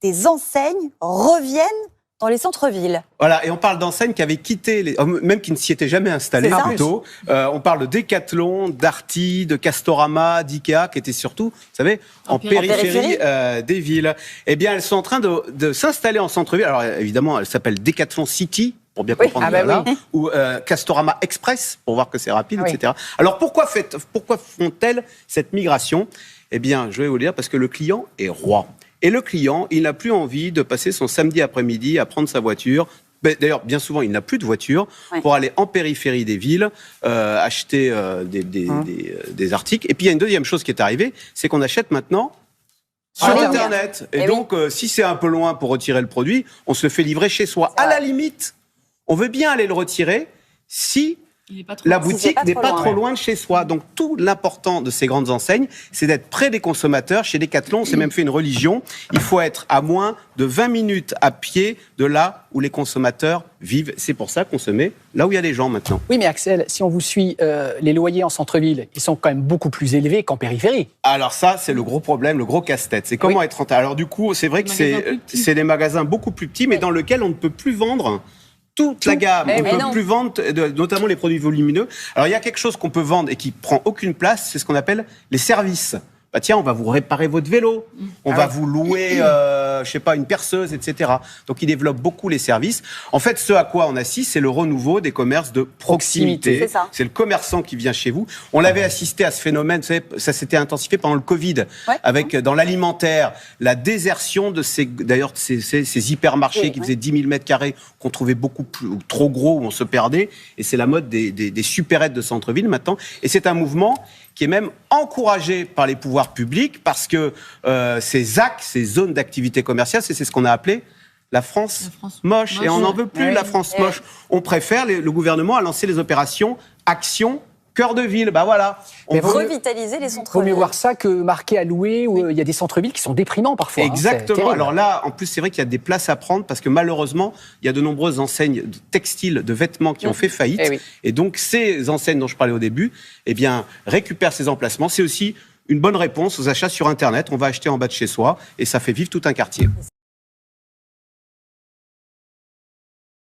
des enseignes reviennent dans les centres-villes. Voilà, et on parle d'enseignes qui avaient quitté, même qui ne s'y étaient jamais installées plutôt. On parle de Decathlon, Darty, de Castorama, d'Ikea, qui étaient surtout, vous savez, en périphérie des villes. Eh bien, elles sont en train de s'installer en centre-ville. Alors évidemment, elles s'appellent Decathlon City, pour bien comprendre, ou Castorama Express, pour voir que c'est rapide, etc. Alors pourquoi font-elles cette migration ? Eh bien, je vais vous le dire, parce que le client est roi. Et le client, il n'a plus envie de passer son samedi après-midi à prendre sa voiture. D'ailleurs, bien souvent, il n'a plus de voiture pour aller en périphérie des villes, acheter des articles. Et puis, il y a une deuxième chose qui est arrivée, c'est qu'on achète maintenant sur Internet. Et donc, si c'est un peu loin pour retirer le produit, on se le fait livrer chez soi. À la limite, on veut bien aller le retirer si la boutique n'est pas trop loin de chez soi. Donc, tout l'important de ces grandes enseignes, c'est d'être près des consommateurs. Chez Decathlon, on s'est même fait une religion. Il faut être à moins de 20 minutes à pied de là où les consommateurs vivent. C'est pour ça qu'on se met là où il y a les gens maintenant. Oui, mais Axel, si on vous suit, les loyers en centre-ville, ils sont quand même beaucoup plus élevés qu'en périphérie. Alors ça, c'est le gros problème, le gros casse-tête. C'est comment être rentable. Alors du coup, c'est vrai que c'est des magasins beaucoup plus petits, mais dans lesquels on ne peut plus vendre toute la gamme. On ne peut plus vendre, notamment les produits volumineux. Alors, il y a quelque chose qu'on peut vendre et qui prend aucune place, c'est ce qu'on appelle les services. Bah tiens, on va vous réparer votre vélo, on va vous louer, je sais pas, une perceuse, etc. Donc, ils développent beaucoup les services. En fait, ce à quoi on assiste, c'est le renouveau des commerces de proximité. C'est le commerçant qui vient chez vous. On l'avait assisté à ce phénomène, vous savez, ça s'était intensifié pendant le Covid, avec, dans l'alimentaire, la désertion de ces hypermarchés qui faisaient 10 000 mètres carrés, qu'on trouvait beaucoup trop gros, où on se perdait. Et c'est la mode des supérettes de centre-ville maintenant. Et c'est un mouvement qui est même encouragé par les pouvoirs publics parce que ces ZAC, ces zones d'activité commerciale, c'est ce qu'on a appelé la France moche. Et on n'en veut plus de la France moche. On préfère, le gouvernement a lancé les opérations Action Cœur de Ville. Bah voilà. On veut revitaliser les centres-villes. Il vaut mieux voir ça que marquer à louer où il y a des centres-villes qui sont déprimants parfois. Exactement. Alors là, en plus, c'est vrai qu'il y a des places à prendre parce que malheureusement, il y a de nombreuses enseignes de textiles, de vêtements qui ont fait faillite. Et donc, ces enseignes dont je parlais au début, eh bien, récupèrent ces emplacements. C'est aussi une bonne réponse aux achats sur Internet. On va acheter en bas de chez soi et ça fait vivre tout un quartier.